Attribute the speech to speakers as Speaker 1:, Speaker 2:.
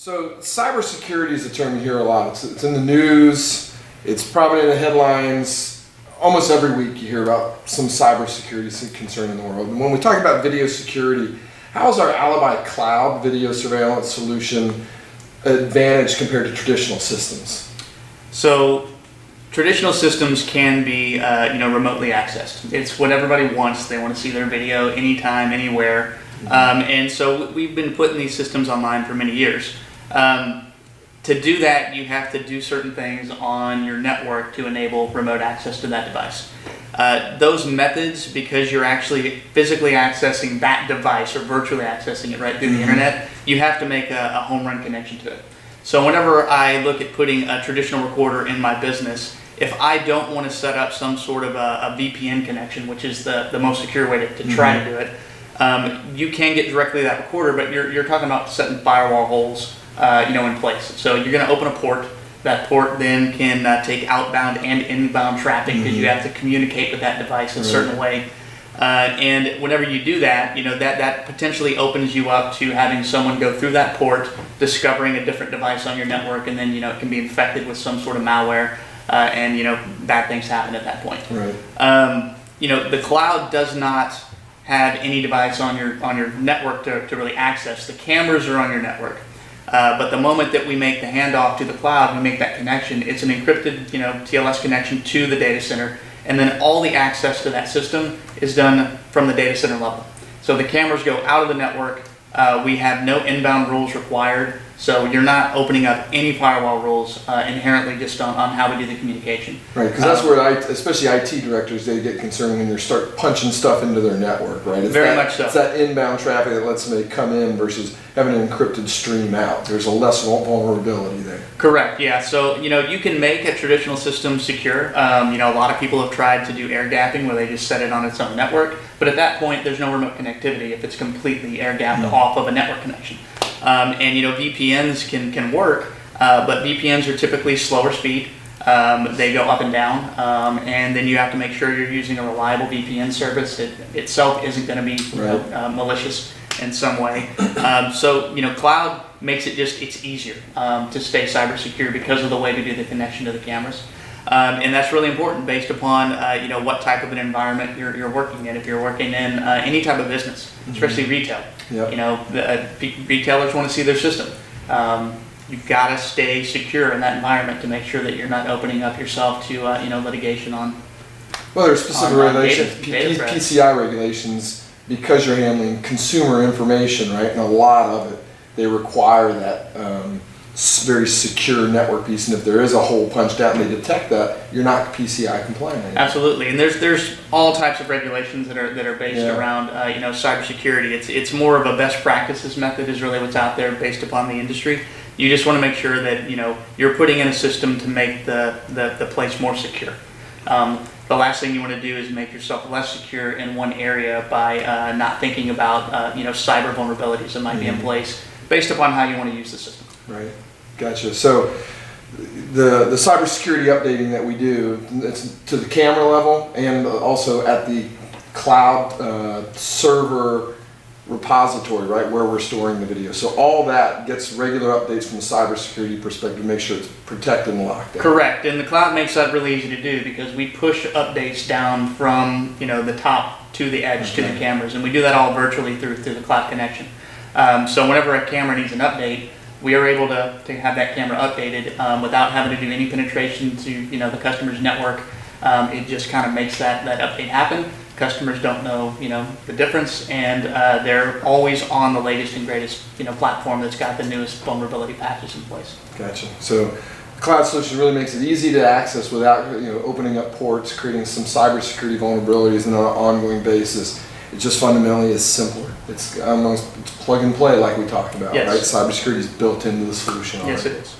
Speaker 1: So cybersecurity is a term you hear a lot. It's in the news. It's probably in the headlines. Almost every week you hear about some cybersecurity concern in the world. And when we talk about video security, how is our Alibi Cloud video surveillance solution advantage compared to traditional systems?
Speaker 2: So traditional systems can be remotely accessed. It's what everybody wants. They want to see their video anytime, anywhere. And so we've been putting these systems online for many years. To do that, you have to do certain things on your network to enable remote access to that device. Those methods, because you're actually physically accessing that device or virtually accessing it right through the internet, you have to make a home run connection to it. So whenever I look at putting a traditional recorder in my business, if I don't want to set up some sort of a VPN connection, which is the most secure way to try to do it, you can get directly to that recorder, but you're talking about setting firewall holes in place. So you're going to open a port. That port then can take outbound and inbound traffic because you have to communicate with that device in a certain way. And whenever you do that, that potentially opens you up to having someone go through that port, discovering a different device on your network, and then it can be infected with some sort of malware, and bad things happen at that point.
Speaker 1: Right.
Speaker 2: The cloud does not have any device on your network to really access. The cameras are on your network. But the moment that we make the handoff to the cloud, we make that connection, it's an encrypted TLS connection to the data center, and then all the access to that system is done from the data center level. So the cameras go out of the network. We have no inbound rules required, so you're not opening up any firewall rules inherently just on how we do the communication.
Speaker 1: Right, because that's where especially IT directors, they get concerned when you start punching stuff into their network, right? It's
Speaker 2: very much so.
Speaker 1: It's that inbound traffic that lets somebody come in versus having an encrypted stream out. There's a less vulnerability there.
Speaker 2: Correct, yeah. So, you can make a traditional system secure. A lot of people have tried to do air gapping where they just set it on its own network. But at that point, there's no remote connectivity if it's completely air gapped off of a network connection. VPNs can work, but VPNs are typically slower speed. They go up and down, and then you have to make sure you're using a reliable VPN service. It itself isn't going to be malicious in some way. Cloud makes it's easier to stay cyber secure because of the way we do the connection to the cameras. And that's really important based upon what type of an environment you're working in. If you're working in any type of business, especially retail, retailers want to see their system. You've got to stay secure in that environment to make sure that you're not opening up yourself to litigation on.
Speaker 1: Well, there's specific regulations,
Speaker 2: data
Speaker 1: PCI regulations, because you're handling consumer information, right? And a lot of it, they require that very secure network piece. And if there is a hole punched out and they detect that, you're not PCI compliant anymore.
Speaker 2: Absolutely, and there's all types of regulations that are based around cybersecurity. It's more of a best practices method is really what's out there based upon the industry. You just want to make sure that you're putting in a system to make the place more secure. The last thing you want to do is make yourself less secure in one area by not thinking about cyber vulnerabilities that might be in place based upon how you want to use the system.
Speaker 1: Right, gotcha. So the cybersecurity updating that we do, it's to the camera level and also at the cloud server repository, right, where we're storing the video. So all that gets regular updates from a cybersecurity perspective to make sure it's protected and locked down.
Speaker 2: Correct, and the cloud makes that really easy to do because we push updates down from the top to the edge to the cameras, and we do that all virtually through the cloud connection. So whenever a camera needs an update, we are able to have that camera updated without having to do any penetration to the customer's network. It just kind of makes that update happen. Customers don't know the difference, and they're always on the latest and greatest platform that's got the newest vulnerability patches in place.
Speaker 1: Gotcha. So the cloud solution really makes it easy to access without opening up ports, creating some cybersecurity vulnerabilities on an ongoing basis. It just fundamentally is simpler. It's plug and play like we talked about, right? Cybersecurity is built into the solution already.
Speaker 2: Yes, it is.